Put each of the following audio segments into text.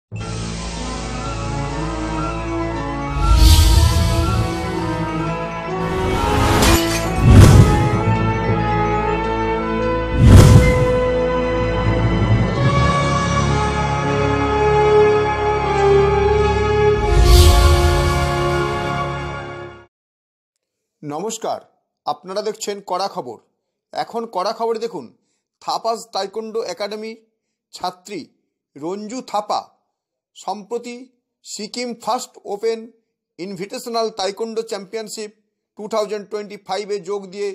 নমস্কার, আপনারা দেখছেন কড়া খবর। এখন কড়া খবরে দেখুন, থাপাজ তাইকোন্ডো একাডেমির ছাত্রী রঞ্জু থাপা সম্প্রতি Sikkim first open invitational taekwondo championship 2025-এ যোগ দিয়ে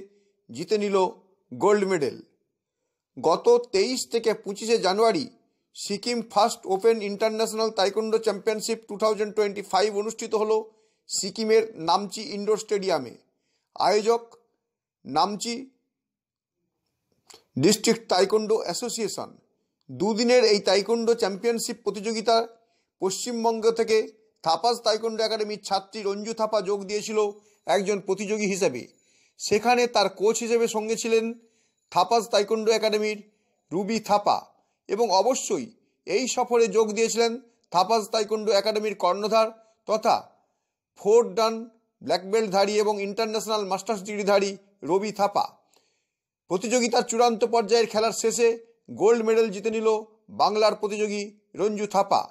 জিতে নিল গোল্ড মেডেল। গত 23 থেকে 25শে January Sikkim first open international taekwondo championship 2025 অনুষ্ঠিত হলো সিকিমের নামচি ইনডোর স্টেডিয়ামে। আয়োজক নামচি ডিস্ট্রিক্ট তাইকোন্ডো অ্যাসোসিয়েশন। দুদিনের এই তাইকোন্ডো চ্যাম্পিয়নশিপ প্রতিযোগিতা পশ্চিমবঙ্গ থেকে থাপাজ তাইকোন্ডো একাডেমির ছাত্রী রঞ্জু থাপা যোগ দিয়েছিল একজন প্রতিযোগী হিসেবে। সেখানে তার কোচ হিসেবে সঙ্গে ছিলেন থাপাজ তাইকোন্ডো একাডেমির রুবি থাপা, এবং অবশ্যই এই সফরে যোগ দিয়েছিলেন থাপাজ তাইকোন্ডো একাডেমির কর্ণধার তথা 4 ডান ব্ল্যাক বেল্টধারী এবং ইন্টারন্যাশনাল মাস্টার্স ডিগ্রিধারী রবি থাপা। প্রতিযোগিতার চূড়ান্ত পর্যায়ের খেলার শেষে গোল্ড মেডেল জিতে নিল বাংলার প্রতিযোগী রঞ্জু থাপা।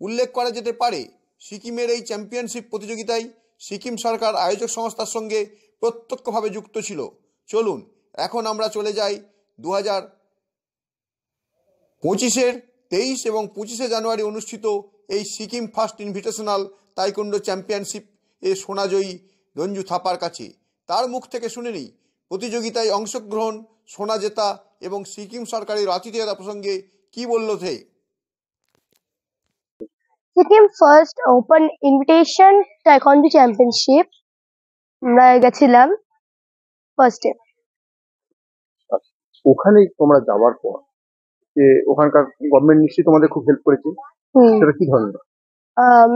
উল্লেখ করা যেতে পারে, সিকিমের এই চ্যাম্পিয়নশিপ প্রতিযোগিতায় সিকিম সরকার আয়োজক সংস্থার সঙ্গে প্রত্যক্ষভাবে যুক্ত ছিল। চলুন এখন আমরা চলে যাই 2025-এর 23 এবং 25শে জানুয়ারি অনুষ্ঠিত এই Sikkim first invitational taekwondo championship সোনাজয়ী রঞ্জু থাপার কাছে। তার মুখ থেকে শুনে নিই প্রতিযোগিতায় অংশগ্রহণ, সোনা জেতা এবং সিকিম সরকারের আতিথেয়তা প্রসঙ্গে কি বলল সে। Sikkim first open invitation taekwondo championship আমরা গেছিলাম ফার্স্টে। ওখানে তোমরা যাওয়ার পর যে ওখানকার গভর্নমেন্ট নিশ্চয়ই তোমাদের খুব হেল্প করেছে, সেটা কি ধরনের?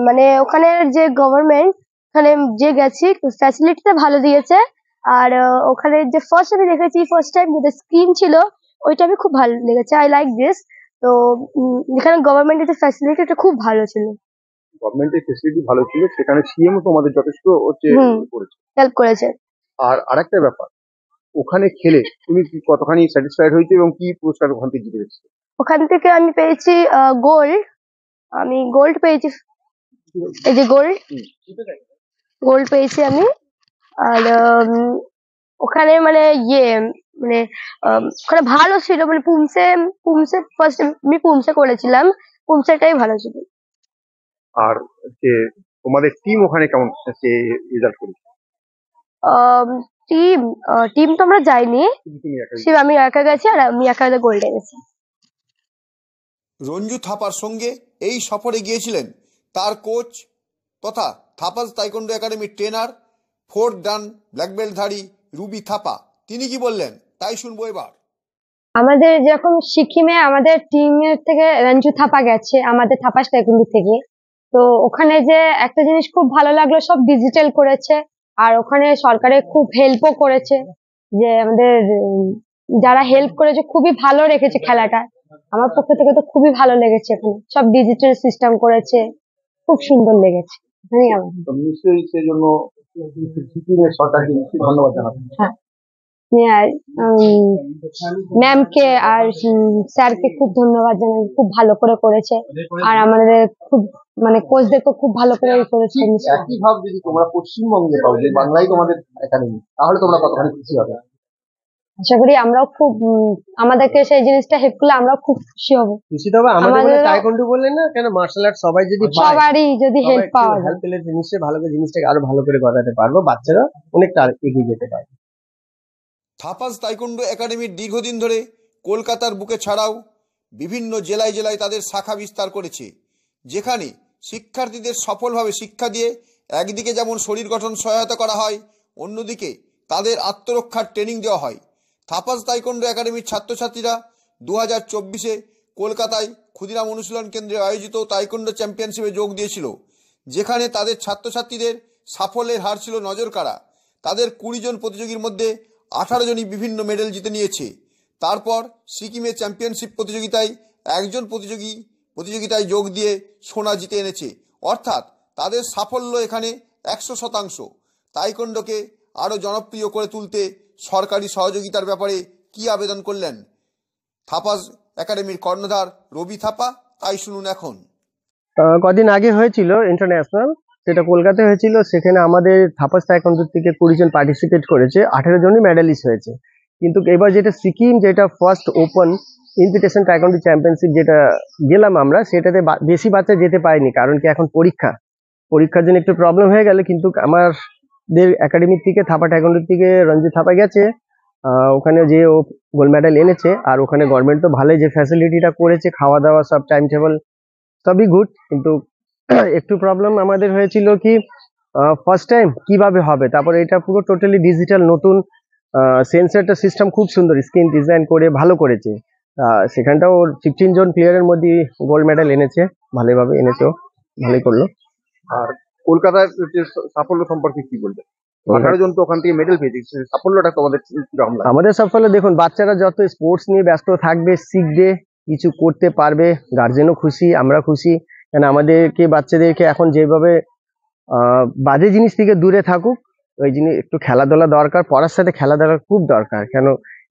মানে ওখানে যে গভর্নমেন্ট, ওখানে যে গেছি ফ্যাসিলিটিটা ভালো দিয়েছে। আর ওখানে যে ফার্স্ট আমি দেখেছি, ফার্স্ট টাইম যেটা স্ক্রিন ছিল ওইটা আমি খুব ভালো লেগেছে। I like this. তো এখানে গভর্নমেন্টের যে ফ্যাসিলিটিটা খুব ভালো ছিল। গভর্নমেন্টের ফ্যাসিলিটি ভালো ছিল, সেখানে সিএম তোমাদের যথেষ্ট হেল্প করেছে। আর আরেকটা ব্যাপার, ওখানে খেলে তুমি কতখানি স্যাটিসফাইড হয়েছে এবং কি পুরস্কার ওখান থেকে জিতে গেছো? ওখান থেকে আমি পেয়েছি গোল্ড। আমি গোল্ড পেয়েছি, এই যে গোল্ড পেয়েছি আমি। আর ওখানে মানে মানে ওখানে ভালো ছিল, মানে পুমসে ফার্স্ট আমি পুমসে করেছিলাম, পুমসেটাই ভালো ছিল। আর যে তোমাদের টিম ওখানে কেমন রেজাল্ট করেছে? টিম তো আমরা যাইনি, আমি একা গেছি আর আমি একা গোল্ড এনেছি। রঞ্জু থাপার সঙ্গে এই সফরে গিয়েছিলেন তার কোচ তথা থাপাজ তাইকোন্ডো একাডেমির ট্রেনার 4 ডান ব্ল্যাক বেল্টধারী রুবি থাপা। তিনি কি বললেন তাই শুনবো এবার। আমাদের যেরকম সিকিমে আমাদের টিমের থেকে রঞ্জু থাপা গেছে আমাদের থাপাজ তাইকোন্ডো থেকে। তো ওখানে যে একটা জিনিস খুব ভালো লাগলো, সব ডিজিটাল করেছে। আর ওখানে সরকারের খুব হেল্পও করেছে, যে আমাদের যারা হেল্প করেছে খুবই ভালো রেখেছে খেলাটা। আমার পক্ষ থেকে তো খুবই ভালো লেগেছে, এখানে সব ডিজিটাল সিস্টেম করেছে, খুব সুন্দর লেগেছে। নিশ্চয়ই সেজন্য সিকিমের সরকারকে নিশ্চয়ই ধন্যবাদ জানাবো। হ্যাঁ, ম্যামকে আর স্যারকে খুব ধন্যবাদ জানাই, খুব ভালো করে করেছে। আর আমাদের খুব মানে কোচদেরকে খুব ভালো করে করেছে। একই ভাব যদি তোমরা পশ্চিমবঙ্গে পাও যে বাংলায় তোমাদের একাডেমি, তাহলে তোমরা কতখানি খুশি হবে? আশা করি আমরাও খুব, আমাদেরকে সেই জিনিসটা হেল্প করলে আমরাও খুব খুশি হব। খুশি তো হবে। আমাদের তাইকোন্ডো বললেন না কেন, মার্শাল আর্ট সবাই যদি সবারই যদি হেল্প পাওয়া যায়, হেল্প পেলে নিশ্চয়ই ভালো করে জিনিসটাকে আরো ভালো করে গড়াতে পারবো, বাচ্চারা অনেকটা এগিয়ে যেতে পারবে। থাপাজ তাইকোন্ডো একাডেমির দীর্ঘদিন ধরে কলকাতার বুকে ছাড়াও বিভিন্ন জেলায় জেলায় তাদের শাখা বিস্তার করেছে, যেখানে শিক্ষার্থীদের সফলভাবে শিক্ষা দিয়ে একদিকে যেমন শরীর গঠন সহায়তা করা হয়, অন্যদিকে তাদের আত্মরক্ষার ট্রেনিং দেওয়া হয়। থাপাজ তাইকোন্ডো একাডেমির ছাত্রছাত্রীরা 2024-এ কলকাতায় ক্ষুদিরাম অনুশীলন কেন্দ্রে আয়োজিত তাইকোন্ডো চ্যাম্পিয়নশিপে যোগ দিয়েছিল, যেখানে তাদের ছাত্রছাত্রীদের সাফল্যের হার ছিল নজর কাড়া। তাদের 20 জন প্রতিযোগীর মধ্যে 18 জনই বিভিন্ন মেডেল জিতে নিয়েছে। তারপর সিকিমে চ্যাম্পিয়নশিপ প্রতিযোগিতায় একজন প্রতিযোগী প্রতিযোগিতায় যোগ দিয়ে সোনা জিতে এনেছে। অর্থাৎ তাদের সাফল্য এখানে 100%। তাইকোন্ডোকে আরও জনপ্রিয় করে তুলতে সরকারি সহযোগিতার ব্যাপারে কি আবেদন করলেন থাপাস একাডেমির কর্ণধার রবি থাপা, তাই শুনুন এখন। কদিন আগে হয়েছিল ইন্টারন্যাশনাল, সেটা কলকাতায় হয়েছিল। সেখানে আমাদের থাপাস তাইকোন্ডো থেকে 20 জন পার্টিসিপেট করেছে, 18 জনই মেডালিস্ট হয়েছে। কিন্তু এবার যেটা সিকিম, যেটা first open invitation taekwondo championship যেটা গেলাম আমরা, সেটাতে বেশি বাচ্চা যেতে পারেনি, কারণ কি এখন পরীক্ষার জন্য একটু প্রবলেম হয়ে গেল। কিন্তু আমাদের একাডেমির থেকে থাপা তাইকোন্ডোর থেকে রঞ্জু থাপা গেছে, ওখানে যে ও গোল্ড মেডেল এনেছে। আর ওখানে গভর্নমেন্ট তো ভালোই যে ফ্যাসিলিটিটা করেছে, খাওয়া দাওয়া সব টাইম টেবিল সবই গুড। কিন্তু একটু প্রবলেম আমাদের হয়েছিল কি ফার্স্ট টাইম কিভাবে হবে। তারপরে এটা পুরো টোটালি ডিজিটাল, নতুন সেন্সারটা সিস্টেম খুব সুন্দর স্ক্রিন ডিজাইন করে ভালো করেছে। সেখানটাও 15 জন প্লেয়ারের মধ্যে গোল্ড মেডেল এনেছে, ভালোভাবে এনেছে, ও ভালোই করলো। আর কলকাতার যে সাফল্য সম্পর্কে কি বলবেন? 18 জন তো ওখান থেকে মেডেল পেয়েছে, সাফল্যটা তোমাদের কিরকম লাগে? আমাদের সাফল্য দেখুন, বাচ্চারা যত স্পোর্টস নিয়ে ব্যস্ত থাকবে, শিখবে, কিছু করতে পারবে, গার্জেনও খুশি, আমরা খুশি। কেন আমাদেরকে বাচ্চাদেরকে এখন যেভাবে বাজে জিনিস থেকে দূরে থাকুক, ওই জিনিস একটু খেলাধুলা দরকার, পড়ার সাথে খেলাধুলা খুব দরকার। কেন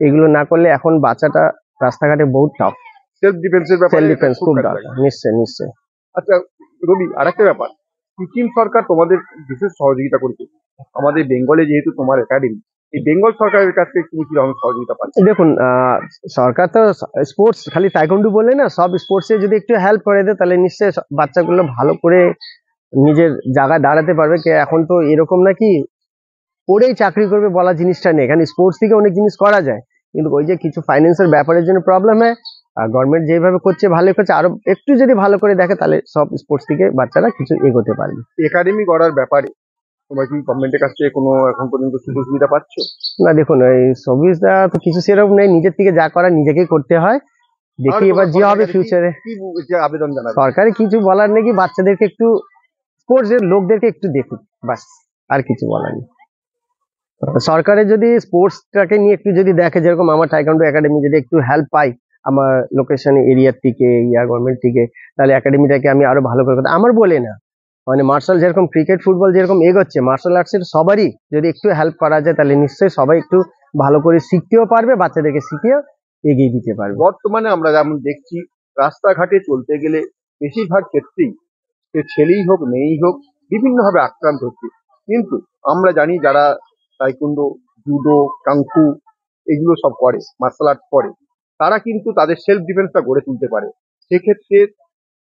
এগুলো না করলে এখন বাচ্চাটা রাস্তাঘাটে বহুত টাফ। সেলফ ডিফেন্সের ব্যাপারে সেলফ ডিফেন্স খুব দরকার, নিশ্চয়। আচ্ছা রবি, আরেকটা ব্যাপার, সিকিম সরকার তোমাদের বিশেষ সহযোগিতা করেছে। আমাদের বেঙ্গলে যেহেতু তোমার একাডেমি, এই বেঙ্গল সরকারের কাছ থেকে তুমি কি রকম সহযোগিতা পাচ্ছ? দেখুন, সরকার তো স্পোর্টস খালি তাইকোন্ডো বলে না, সব স্পোর্টসে যদি একটু হেল্প করে দেয়, তাহলে নিশ্চয়ই বাচ্চাগুলো ভালো করে নিজের জায়গায় দাঁড়াতে পারবে। এখন তো এরকম নাকি পড়েই চাকরি করবে বলা জিনিসটা নেই, এখানে স্পোর্টস থেকে অনেক জিনিস করা যায়। কিন্তু ওই যে কিছু ফাইন্যান্সের ব্যাপারের জন্য প্রবলেম হয়। আর গভর্নমেন্ট যেভাবে করছে ভালো করছে, আরো একটু যদি ভালো করে দেখে, তাহলে সব স্পোর্টস থেকে বাচ্চারা কিছু এগোতে পারবে। একাডেমি গড়ার ব্যাপারে তোমরা কি গভর্নমেন্টের কাছ থেকে কোনো এখন পর্যন্ত সুযোগ সুবিধা পাচ্ছ? না, দেখুন এই সুবিধা তো কিছু সেরকম নেই, নিজের থেকে যা করা নিজেকেই করতে হয়। দেখি এবার যে হবে ফিউচারে। কি আবেদন জানাবে? সরকারি কিছু বলার নেই, কি বাচ্চাদেরকে একটু স্পোর্টস এর লোকদেরকে একটু দেখুন, বাস, আর কিছু বলার নেই। সরকারের যদি স্পোর্টসটাকে নিয়ে একটু যদি দেখে, যেরকম আমার তাইকোন্ডো একাডেমি যদি একটু হেল্প পাই আমার লোকেশন এরিয়ার থেকে, গভর্নমেন্ট থেকে, তাহলে একাডেমিটাকে আমি আরো ভালো করে করতে। আমার বলে না, মানে মার্শাল যেরকম ক্রিকেট ফুটবল যেরকম এগোচ্ছে, মার্শাল আর্টসের সবারই যদি একটু হেল্প করা যায়, তাহলে নিশ্চয়ই সবাই একটু ভালো করে শিখতেও পারবে, বাচ্চাদেরকে শিখিয়ে এগিয়ে দিতে পারবে। বর্তমানে আমরা যেমন দেখছি, রাস্তাঘাটে চলতে গেলে বেশিরভাগ ক্ষেত্রেই সে ছেলেই হোক মেয়েই হোক বিভিন্নভাবে আক্রান্ত হচ্ছে। কিন্তু আমরা জানি যারা তাইকোন্ডো, জুডো, কাংফু এগুলো সব করে, মার্শাল আর্ট করে, তারা কিন্তু তাদের সেলফ ডিফেন্সটা গড়ে তুলতে পারে। সেক্ষেত্রে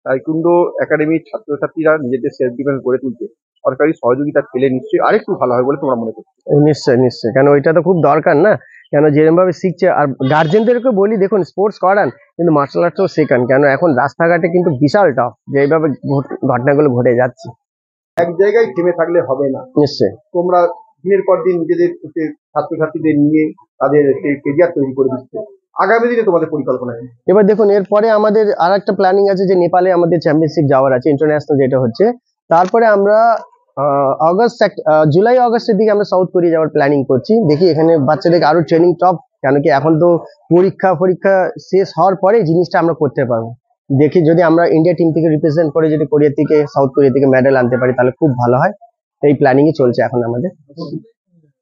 তাইকোন্ডো একাডেমির ছাত্রছাত্রীরা নিজেদের সেলফ ডিফেন্স গড়ে তুলতে সরকারি সহযোগিতা পেলে নিশ্চয়ই আরেকটু ভালো হয় বলে তোমরা মনে করছো? নিশ্চয়, কেন ওইটা তো খুব দরকার না। কেন যেরকম ভাবে শিখছে, আর গার্জেনদেরকে বলি দেখুন স্পোর্টস করান, কিন্তু মার্শাল আর্টসও শেখান। কেন এখন রাস্তাঘাটে কিন্তু বিশাল টাফ, যেভাবে ঘটনাগুলো ঘটে যাচ্ছে। এক জায়গায় থেমে থাকলে হবে না, নিশ্চয় তোমরা দিনের পর দিন নিজেদের ছাত্রছাত্রীদের নিয়ে তাদের কেরিয়ার তৈরি করে দিচ্ছে। আগামী দিনে তোমাদের পরিকল্পনা? এবার দেখুন, এরপরে আমাদের আর একটা প্ল্যানিং আছে যে নেপালে আমাদের চ্যাম্পিয়নশিপ যাওয়ার আছে, ইন্টারন্যাশনাল যেটা হচ্ছে। তারপরে আমরা জুলাই আগস্টের দিকে আমরা সাউথ কোরিয়া যাওয়ার প্ল্যানিং করছি। দেখি এখানে বাচ্চাদেরকে আরো ট্রেনিং টপ, কেন কি এখন তো পরীক্ষা শেষ হওয়ার পরে জিনিসটা আমরা করতে পারবো। দেখি যদি আমরা ইন্ডিয়া টিম থেকে রিপ্রেজেন্ট করে যদি কোরিয়া থেকে, সাউথ কোরিয়া থেকে মেডেল আনতে পারি, তাহলে খুব ভালো হয়। এই প্ল্যানিং চলছে এখন আমাদের।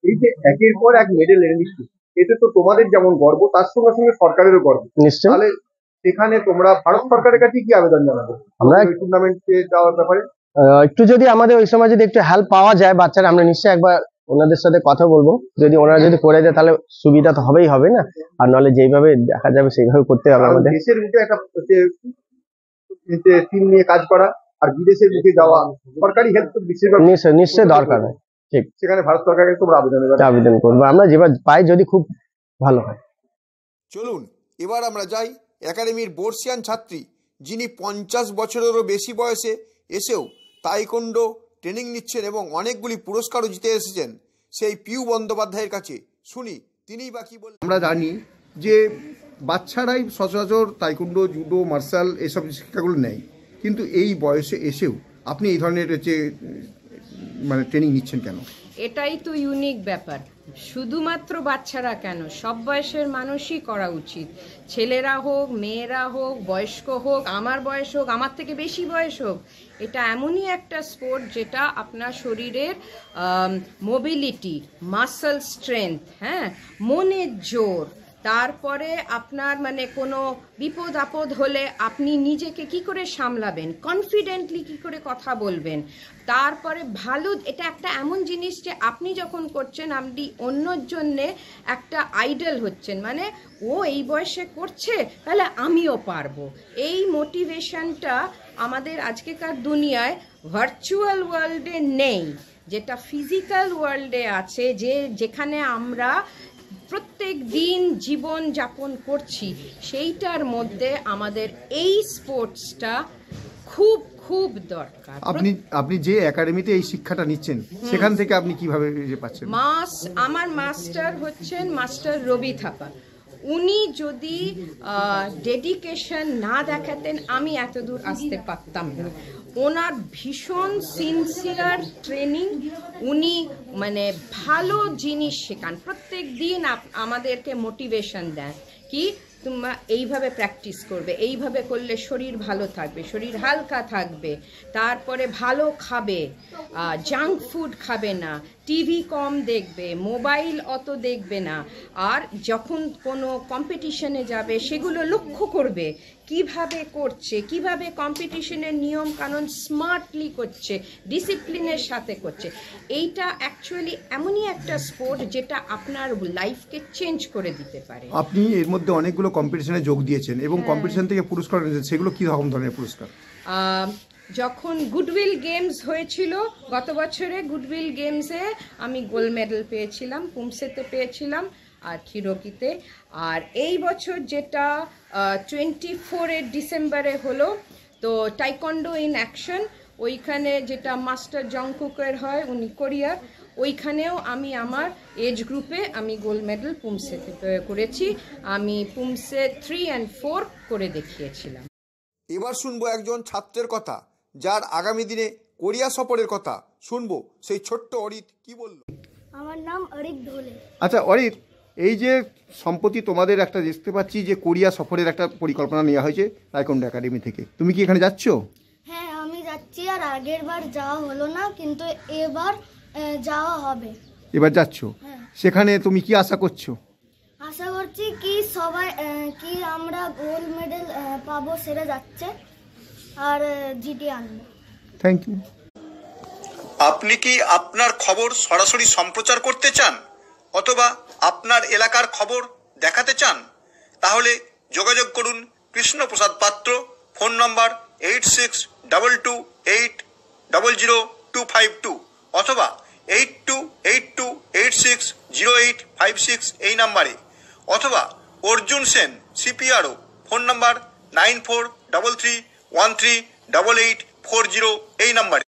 এই যে একের পর এক মেডেল এনে দিচ্ছি, এতে তো তোমাদের যেমন গর্ব, তার সঙ্গে সঙ্গে সরকারেরও গর্ব। নিশ্চয়। তাহলে সেখানে তোমরা ভারত সরকারের কাছে কি আবেদন জানাবে আমরা টুর্নামেন্টে যাওয়ার ব্যাপারে? একটু যদি আমাদের ওই সময় যদি একটু হেল্প পাওয়া যায় বাচ্চারা, আমরা নিশ্চয়ই একবার ওনাদের সাথে কথা বলবো। যদি ওনারা যদি করে দেয়, তাহলে সুবিধা তো হবেই হবে না, আর নাহলে যেইভাবে দেখা যাবে সেইভাবে করতে হবে আমাদের। দেশের মুখে একটা টিম নিয়ে কাজ করা আর বিদেশের মুখে যাওয়া, সরকারি হেল্প বেশিরভাগ নিশ্চয় দরকার হয়। ঠিক, সেখানে ভারত সরকারকে তোমরা আবেদন করবো আমরা, যেবার পাই যদি খুব ভালো হয়। চলুন এবার আমরা যাই একাডেমির বর্ষিয়ান ছাত্রী, যিনি 50 বছরেরও বেশি বয়সে এসেও তাইকোন্ডো ট্রেনিং নিচ্ছেন এবং অনেকগুলি পুরস্কারও জিতে এসেছেন, সেই পিউ বন্দ্যোপাধ্যায়ের কাছে শুনি তিনিই বা কি বলেন। আমরা জানি যে বাচ্চারাই সচরাচর তাইকোন্ডো, জুডো, মার্শাল এসব শিক্ষাগুলো নেয়, কিন্তু এই বয়সে এসেও আপনি এই ধরনের যে মানে ট্রেনিং নিচ্ছেন কেন? এটাই তো ইউনিক ব্যাপার। শুধুমাত্র বাচ্চারা কেন, সব বয়সের মানুষই করা উচিত। ছেলেরা হোক, মেয়েরা হোক, বয়স্ক হোক, আমার বয়স হোক, আমার থেকে বেশি বয়স হোক, এটা এমনই একটা স্পোর্ট যেটা আপনার শরীরের মোবিলিটি, মাসল স্ট্রেংথ, হ্যাঁ, মনের জোর, তারপরে আপনার মানে কোনো বিপদ আপদ হলে আপনি নিজেকে কি করে সামলাবেন, কনফিডেন্টলি কি করে কথা বলবেন, তারপরে ভালো, এটা একটা এমন জিনিস যে আপনি যখন করছেন আপনি অন্যর জন্যে একটা আইডল হচ্ছেন, মানে ও এই বয়সে করছে তাহলে আমিও পারবো। এই মোটিভেশনটা আমাদের আজকেকার দুনিয়ায় ভার্চুয়াল ওয়ার্ল্ডে নেই, যেটা ফিজিক্যাল ওয়ার্ল্ডে আছে, যেখানে আমরা প্রত্যেক দিন জীবন যাপন করছি, সেইটার মধ্যে আমাদের এই স্পোর্টসটা খুব খুব দরকার। আপনি যে একাডেমিতে এই শিক্ষাটা নিচ্ছেন সেখান থেকে আপনি কিভাবে পাচ্ছেন? আমার মাস্টার হচ্ছেন মাস্টার রবি থাপা। উনি যদি ডেডিকেশন না দেখাতেন আমি এত দূর আসতে পারতাম না। ওনার ভীষণ সিনসিয়ার ট্রেনিং, উনি মানে ভালো জিনিস শেখান, প্রত্যেক দিন আমাদেরকে মোটিভেশন দেন কি তোমরা এইভাবে প্র্যাকটিস করবে, এইভাবে করলে শরীর ভালো থাকবে, শরীর হালকা থাকবে, তারপরে ভালো খাবে, জাঙ্ক ফুড খাবে না, টিভি কম দেখবে, মোবাইল অত দেখবে না, আর যখন কোনো কম্পিটিশনে যাবে সেগুলো লক্ষ্য করবে কিভাবে করছে, কিভাবে কম্পিটিশনের নিয়ম কানুন স্মার্টলি করছে, ডিসিপ্লিনের সাথে করছে। এইটা অ্যাকচুয়ালি এমনই একটা স্পোর্ট যেটা আপনার লাইফকে চেঞ্জ করে দিতে পারে। আপনি এর মধ্যে অনেকগুলো কম্পিটিশনে যোগ দিয়েছেন এবং কম্পিটিশন থেকে পুরস্কার এনেছেন, সেগুলো কি রকম ধরনের পুরস্কার? যখন গুডউইল গেমস হয়েছিল গত বছরে, গুডউইল গেমসে আমি গোল্ড মেডেল পেয়েছিলাম, পুমসেতে পেয়েছিলাম আর খিরকিতে। আর এই বছর যেটা 24 ডিসেম্বরে হলো, তো টাইকন্ডো ইন অ্যাকশন, ওইখানে যেটা মাস্টার জংকুকের হয়, উনি কোরিয়ার, ওইখানেও আমি আমার এজ গ্রুপে আমি গোল্ড মেডেল পুমসেতে করেছি। আমি পুমসে 3 and 4 করে দেখিয়েছিলাম। এবার শুনবো একজন ছাত্রের কথা, যার আগামী দিনে কোরিয়া সফরের কথা শুনবো। সেই ছোট্ট অরিত কি বলল? আমার নাম অরিত ধোলে। আচ্ছা অরিত, এই যে সম্প্রতি তোমাদের একটা দেখতে পাচ্ছি যে কোরিয়া সফরের একটা পরিকল্পনা নেওয়া হয়েছে তাইকোন্ডো একাডেমি থেকে, তুমি কি এখানে যাচ্ছ? হ্যাঁ আমি যাচ্ছি, আর আগের বার যাওয়া হলো না, কিন্তু এবার যাওয়া হবে। এবার যাচ্ছ? হ্যাঁ। সেখানে তুমি কি আশা করছো? আশা করছি কি সবাই কি আমরা গোল্ড মেডেল পাবো, সেটা যাচ্ছে, আর জিতে আনবো। Thank you. আপনি কি আপনার খবর সরাসরি সম্প্রচার করতে চান অথবা আপনার এলাকার খবর দেখাতে চান? তাহলে যোগাযোগ করুন কৃষ্ণপ্রসাদ পাত্র, ফোন নম্বর 8622800252 অথবা 8282860856 এই নাম্বারে, অথবা অর্জুন সেন সিপিআরও, ফোন নম্বর 9433138840 এই নাম্বারে।